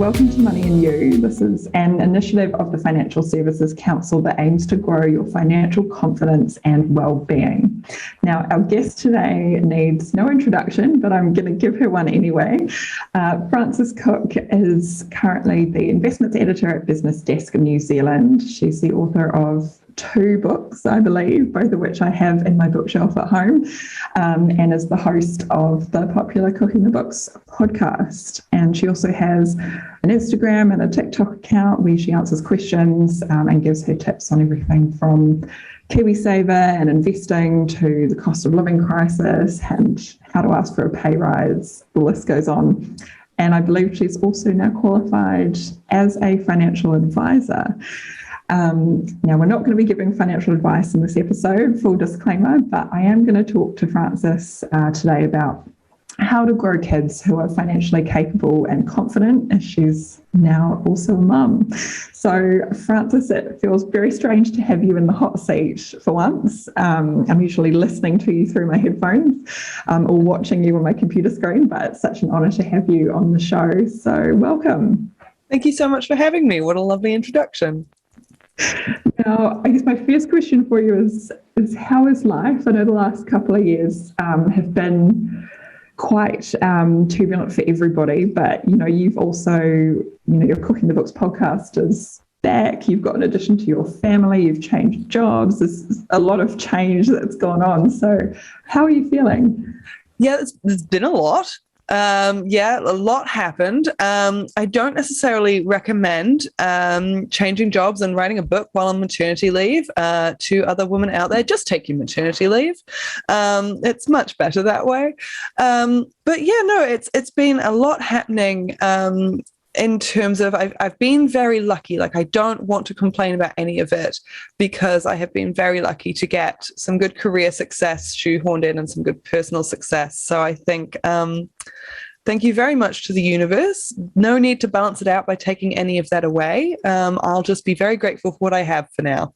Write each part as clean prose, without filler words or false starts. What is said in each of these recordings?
welcome to Money and You. This is an initiative of the Financial Services Council that aims to grow your financial confidence and well-being. Now, our guest today needs no introduction, but I'm going to give her one anyway. Frances Cook is currently the investments editor at BusinessDesk in New Zealand. She's the author of 2 books, I believe, both of which I have in my bookshelf at home, and is the host of the popular Cooking the Books podcast. And she also has an Instagram and a TikTok account where she answers questions and gives her tips on everything from KiwiSaver and investing to the cost of living crisis and how to ask for a pay rise. The list goes on. And I believe she's also now qualified as a financial advisor. Now, we're not going to be giving financial advice in this episode, full disclaimer, but I am going to talk to Frances today about how to grow kids who are financially capable and confident, as she's now also a mum. So, Frances, it feels very strange to have you in the hot seat for once. I'm usually listening to you through my headphones or watching you on my computer screen, but it's such an honour to have you on the show. So, welcome. Thank you so much for having me. What a lovely introduction. Now, I guess my first question for you is how is life? I know the last couple of years have been quite turbulent for everybody, but, you've also, your Cooking the Books podcast is back. You've got an addition to your family, you've changed jobs. There's a lot of change that's gone on. So how are you feeling? Yeah, there's been a lot. A lot happened. I don't necessarily recommend changing jobs and writing a book while on maternity leave to other women out there. Just take your maternity leave. It's much better that way. It's been a lot happening in terms of I've been very lucky. Like, I don't want to complain about any of it because I have been very lucky to get some good career success shoehorned in and some good personal success. So I think thank you very much to the universe. No need to balance it out by taking any of that away. I'll just be very grateful for what I have for now.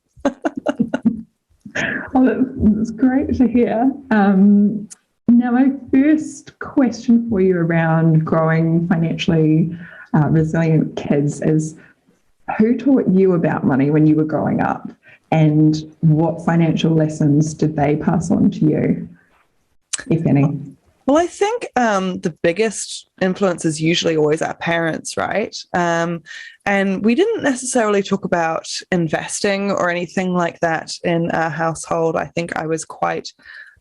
Well, that's great to hear. Now, my first question for you around growing financially resilient kids is, who taught you about money when you were growing up, and what financial lessons did they pass on to you, if any? Well, I think the biggest influence is usually always our parents, right? And we didn't necessarily talk about investing or anything like that in our household. I think I was quite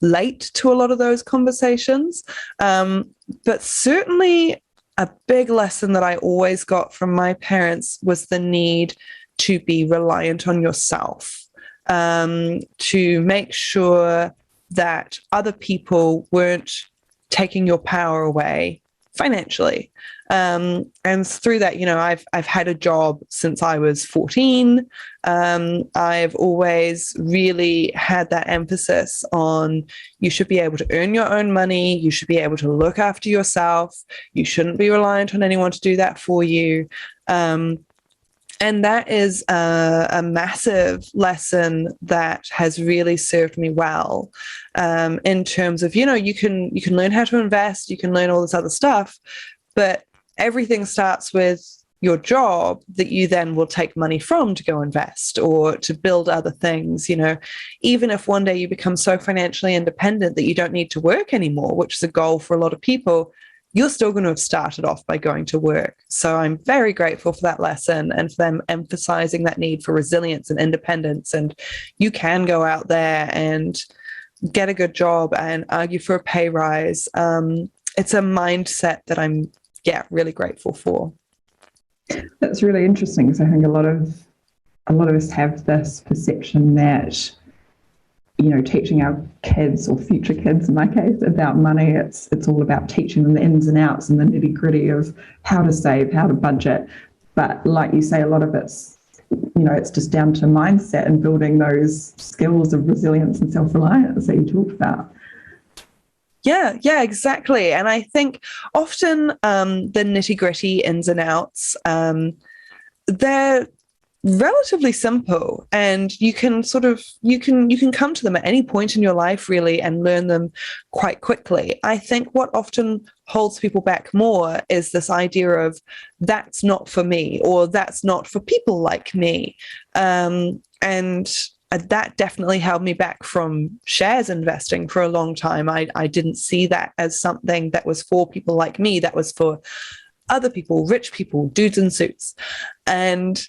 late to a lot of those conversations. But certainly a big lesson that I always got from my parents was the need to be reliant on yourself, to make sure that other people weren't taking your power away financially. And through that, I've had a job since I was 14. I've always really had that emphasis on you should be able to earn your own money. You should be able to look after yourself. You shouldn't be reliant on anyone to do that for you. And that is a massive lesson that has really served me well in terms of, you can learn how to invest, you can learn all this other stuff, but everything starts with your job that you then will take money from to go invest or to build other things. Even if one day you become so financially independent that you don't need to work anymore, which is a goal for a lot of people, you're still going to have started off by going to work. So I'm very grateful for that lesson and for them emphasizing that need for resilience and independence. And you can go out there and get a good job and argue for a pay rise. It's a mindset that I'm really grateful for. That's really interesting, because I think a lot of us have this perception that, teaching our kids, or future kids in my case, about money, it's all about teaching them the ins and outs and the nitty gritty of how to save, how to budget. But like you say, a lot of it's just down to mindset and building those skills of resilience and self-reliance that you talked about. Yeah, exactly. And I think often the nitty-gritty ins and outs, they're relatively simple, and you can come to them at any point in your life really and learn them quite quickly. I think what often holds people back more is this idea of that's not for me, or that's not for people like me, and that definitely held me back from shares investing for a long time. I didn't see that as something that was for people like me. That was for other people, rich people, dudes in suits. And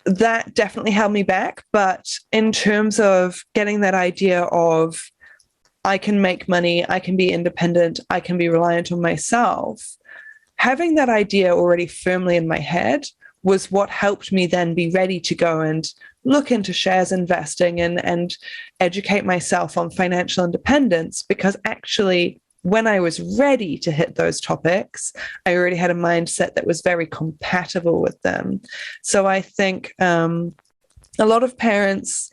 that definitely held me back. But in terms of getting that idea of I can make money, I can be independent, I can be reliant on myself, having that idea already firmly in my head was what helped me then be ready to go and look into shares investing and educate myself on financial independence, because actually when I was ready to hit those topics, I already had a mindset that was very compatible with them. So I think a lot of parents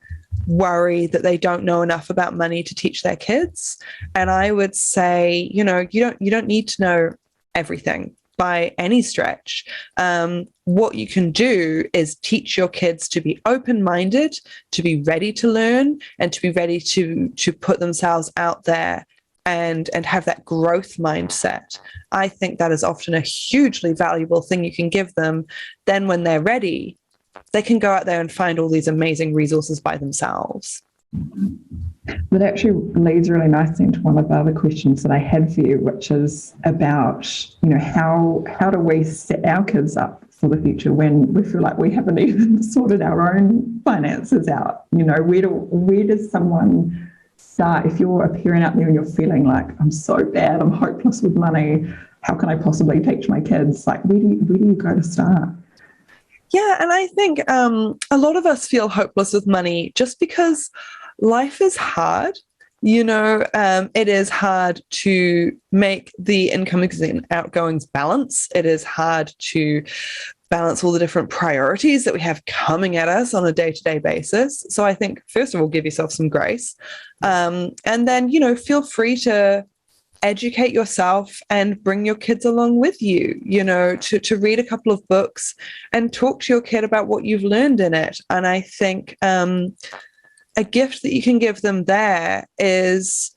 worry that they don't know enough about money to teach their kids. And I would say, you don't need to know everything by any stretch. What you can do is teach your kids to be open-minded, to be ready to learn, and to be ready to put themselves out there and have that growth mindset. I think that is often a hugely valuable thing you can give them. Then when they're ready, they can go out there and find all these amazing resources by themselves. That actually leads really nicely into one of the other questions that I had for you, which is about, how do we set our kids up for the future when we feel like we haven't even sorted our own finances out? Where does someone start? If you're a parent out there and you're feeling like, I'm so bad, I'm hopeless with money, how can I possibly teach my kids? Like, where do you go to start? Yeah, and I think a lot of us feel hopeless with money just because life is hard. It is hard to make the incomings and outgoings balance. It is hard to balance all the different priorities that we have coming at us on a day-to-day basis. So I think, first of all, give yourself some grace. And then, feel free to educate yourself and bring your kids along with you, to read a couple of books and talk to your kid about what you've learned in it. And I think a gift that you can give them there is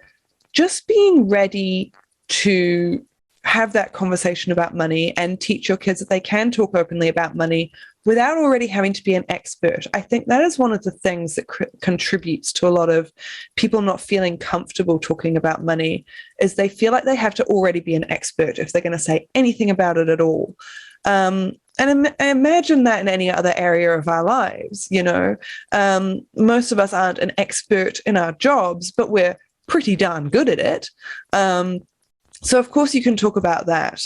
just being ready to have that conversation about money and teach your kids that they can talk openly about money without already having to be an expert. I think that is one of the things that contributes to a lot of people not feeling comfortable talking about money, is they feel like they have to already be an expert if they're going to say anything about it at all. And imagine that in any other area of our lives. Most of us aren't an expert in our jobs, but we're pretty darn good at it. So of course you can talk about that.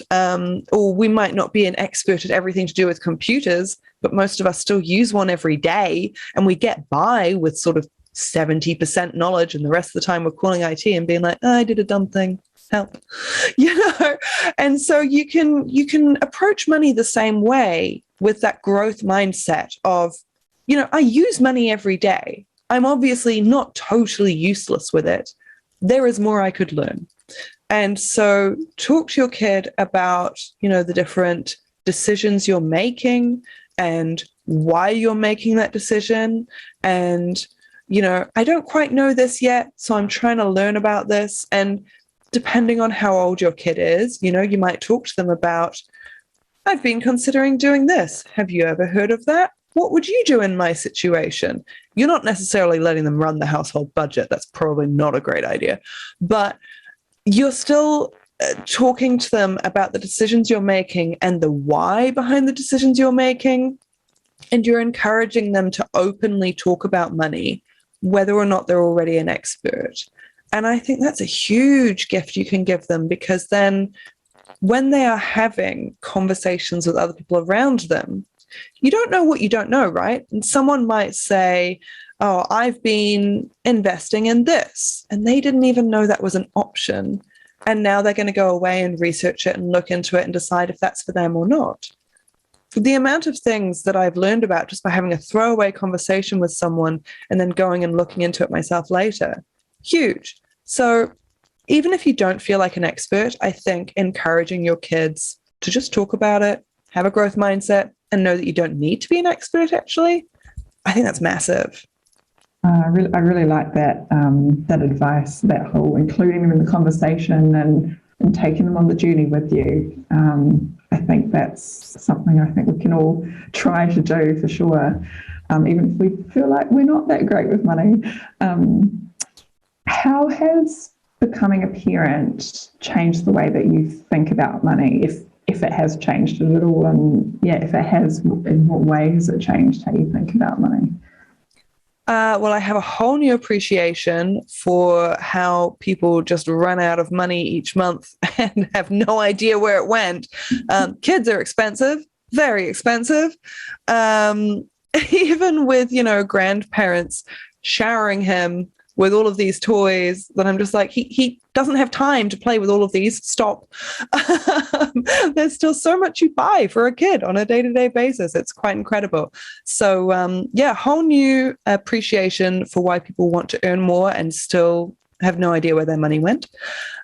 Or we might not be an expert at everything to do with computers, but most of us still use one every day, and we get by with sort of 70% knowledge, and the rest of the time we're calling IT and being like, I did a dumb thing, help. And so you can approach money the same way, with that growth mindset of, I use money every day. I'm obviously not totally useless with it. There is more I could learn. And so talk to your kid about, the different decisions you're making and why you're making that decision. And, I don't quite know this yet, so I'm trying to learn about this. And depending on how old your kid is, you might talk to them about, I've been considering doing this. Have you ever heard of that? What would you do in my situation? You're not necessarily letting them run the household budget. That's probably not a great idea. But you're still talking to them about the decisions you're making and the why behind the decisions you're making. And you're encouraging them to openly talk about money, whether or not they're already an expert. And I think that's a huge gift you can give them, because then when they are having conversations with other people around them, you don't know what you don't know, right? And someone might say, oh, I've been investing in this, and they didn't even know that was an option. And now they're going to go away and research it and look into it and decide if that's for them or not. The amount of things that I've learned about just by having a throwaway conversation with someone and then going and looking into it myself later, huge. So even if you don't feel like an expert, I think encouraging your kids to just talk about it, have a growth mindset, and know that you don't need to be an expert, actually, I think that's massive. I really like that that advice, that whole including them in the conversation and taking them on the journey with you. I think that's something I think we can all try to do for sure, even if we feel like we're not that great with money. How has becoming a parent changed the way that you think about money, if it has changed it at all? And yeah, if it has, in what way has it changed how you think about money? Well, I have a whole new appreciation for how people just run out of money each month and have no idea where it went. Kids are expensive, very expensive. Even with, grandparents showering him with all of these toys that I'm just like, he doesn't have time to play with all of these. Stop. There's still so much you buy for a kid on a day-to-day basis. It's quite incredible. So whole new appreciation for why people want to earn more and still have no idea where their money went.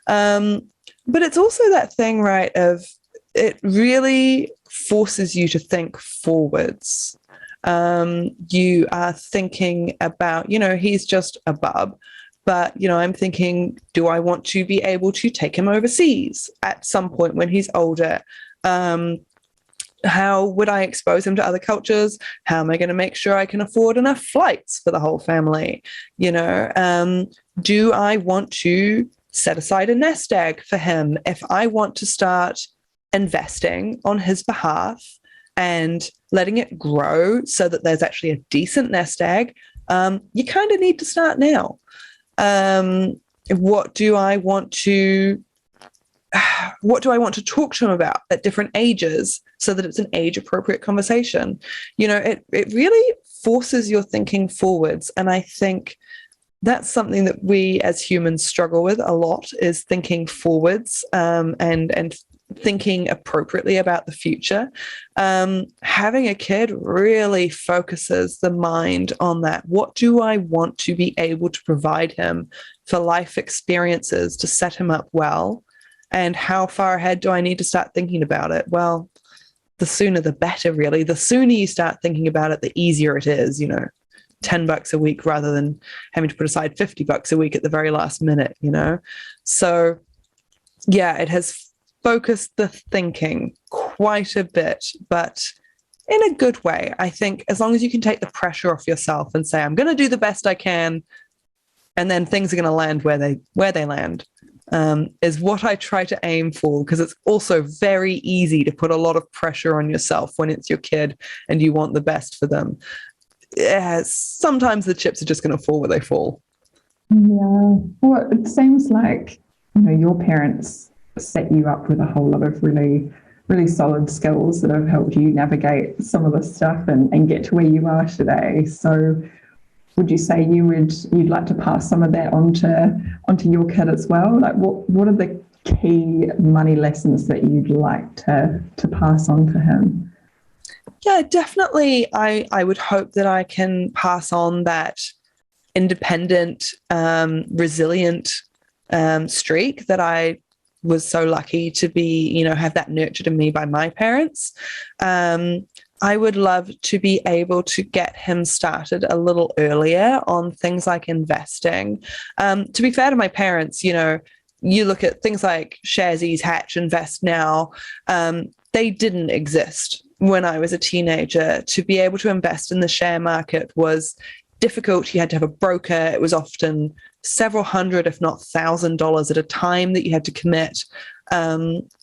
But it's also that thing, right, of it really forces you to think forwards. You are thinking about, he's just a bub, but, I'm thinking, do I want to be able to take him overseas at some point when he's older? How would I expose him to other cultures? How am I going to make sure I can afford enough flights for the whole family? Do I want to set aside a nest egg for him if I want to start investing on his behalf and letting it grow so that there's actually a decent nest egg? You kind of need to start now. What do I want to talk to him about at different ages so that it's an age appropriate conversation? It really forces your thinking forwards. And I think that's something that we as humans struggle with a lot, is thinking forwards, and thinking appropriately about the future. Having a kid really focuses the mind on that. What do I want to be able to provide him for life experiences to set him up well? And how far ahead do I need to start thinking about it? Well, the sooner the better, really. The sooner you start thinking about it, the easier it is, $10 a week rather than having to put aside $50 a week at the very last minute, So yeah, it has focused the thinking quite a bit, but in a good way. I think as long as you can take the pressure off yourself and say, I'm going to do the best I can, and then things are going to land where they land, is what I try to aim for, because it's also very easy to put a lot of pressure on yourself when it's your kid and you want the best for them. Yeah, sometimes the chips are just going to fall where they fall. Yeah. Well, it seems like, your parents set you up with a whole lot of really, really solid skills that have helped you navigate some of this stuff and get to where you are today. So would you say you'd like to pass some of that onto your kid as well? Like what are the key money lessons that you'd like to pass on to him? Yeah, definitely. I would hope that I can pass on that independent, resilient streak that I was so lucky to be, have that nurtured in me by my parents. I would love to be able to get him started a little earlier on things like investing. To be fair to my parents, you look at things like Sharesies, Hatch, Invest Now, they didn't exist when I was a teenager. To be able to invest in the share market was difficult. You had to have a broker. It was often several hundred, if not $1,000 at a time that you had to commit.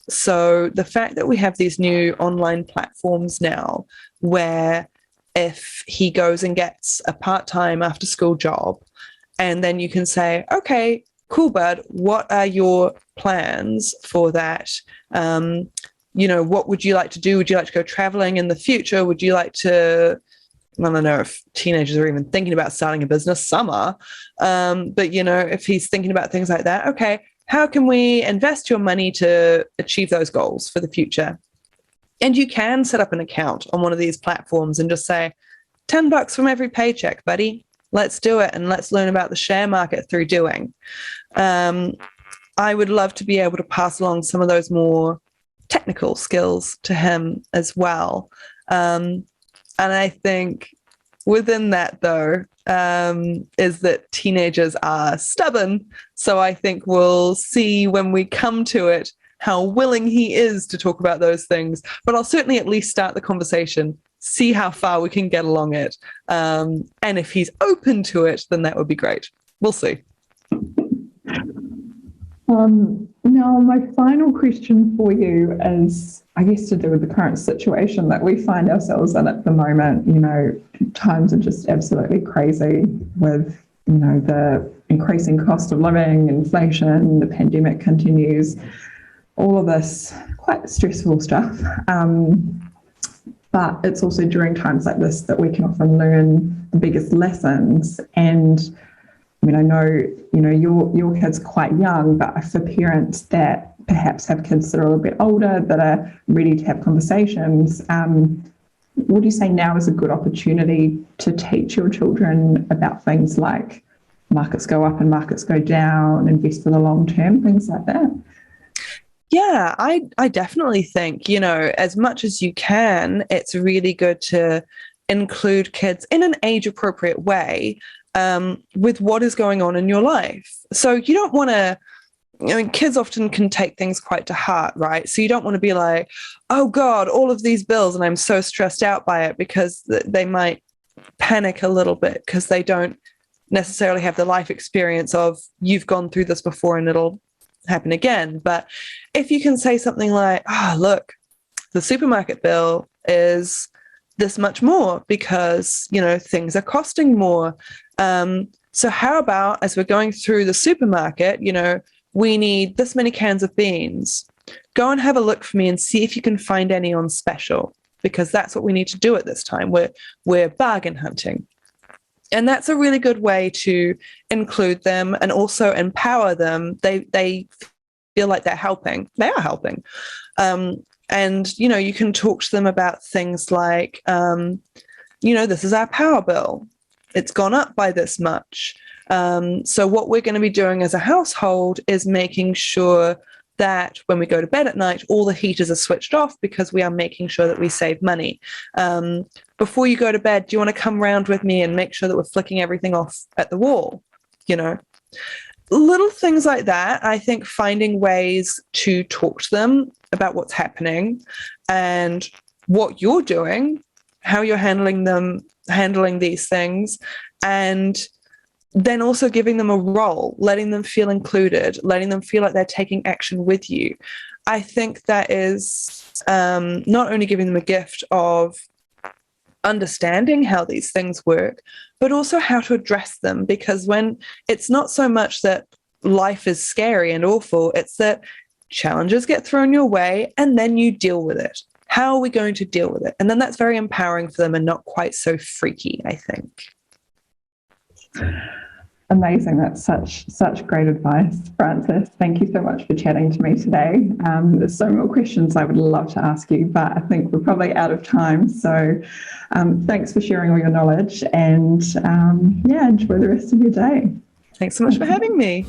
So the fact that we have these new online platforms now, where if he goes and gets a part-time after-school job, and then you can say, okay, cool, bud, what are your plans for that? What would you like to do? Would you like to go traveling in the future? Would you like to, I don't know if teenagers are even thinking about starting a business. Some are. But, if he's thinking about things like that, okay, how can we invest your money to achieve those goals for the future? And you can set up an account on one of these platforms and just say, $10 from every paycheck, buddy. Let's do it. And let's learn about the share market through doing. I would love to be able to pass along some of those more technical skills to him as well. And I think within that, though, is that teenagers are stubborn. So I think we'll see when we come to it how willing he is to talk about those things. But I'll certainly at least start the conversation, see how far we can get along it. And if he's open to it, then that would be great. We'll see. Now, my final question for you is, I guess, to do with the current situation that we find ourselves in at the moment. You know, times are just absolutely crazy with, you know, the increasing cost of living, inflation, the pandemic continues, all of this quite stressful stuff. But it's also during times like this that we can often learn the biggest lessons. And I mean, I know, you know, your kid's quite young, but for parents that perhaps have kids that are a little bit older, that are ready to have conversations, would you say now is a good opportunity to teach your children about things like markets go up and markets go down, invest for the long term, things like that? Yeah, I definitely think, you know, as much as you can, it's really good to include kids in an age-appropriate way with what is going on in your life. So you don't want to, I mean, kids often can take things quite to heart, right? So you don't want to be like, oh God, all of these bills, and I'm so stressed out by it, because they might panic a little bit because they don't necessarily have the life experience of, you've gone through this before and it'll happen again. But if you can say something like, oh, look, the supermarket bill is this much more because, you know, things are costing more. So how about, as we're going through the supermarket, you know, we need this many cans of beans. Go and have a look for me and see if you can find any on special, because that's what we need to do at this time. We're bargain hunting. And that's a really good way to include them and also empower them. They feel like they're helping. They are helping. And, you know, you can talk to them about things like, you know, this is our power bill. It's gone up by this much. So what we're going to be doing as a household is making sure that when we go to bed at night, all the heaters are switched off, because we are making sure that we save money. Before you go to bed, do you want to come round with me and make sure that we're flicking everything off at the wall? You know, little things like that. I think finding ways to talk to them about what's happening and what you're doing, how you're handling these things, and then also giving them a role, letting them feel included, letting them feel like they're taking action with you. I think that is not only giving them a gift of understanding how these things work, but also how to address them. Because when it's not so much that life is scary and awful, it's that challenges get thrown your way and then you deal with it. How are we going to deal with it? And then that's very empowering for them and not quite so freaky, I think. Amazing. That's such great advice, Frances. Thank you so much for chatting to me today. There's so many more questions I would love to ask you, but I think we're probably out of time. So thanks for sharing all your knowledge, and enjoy the rest of your day. Thanks so much for having me.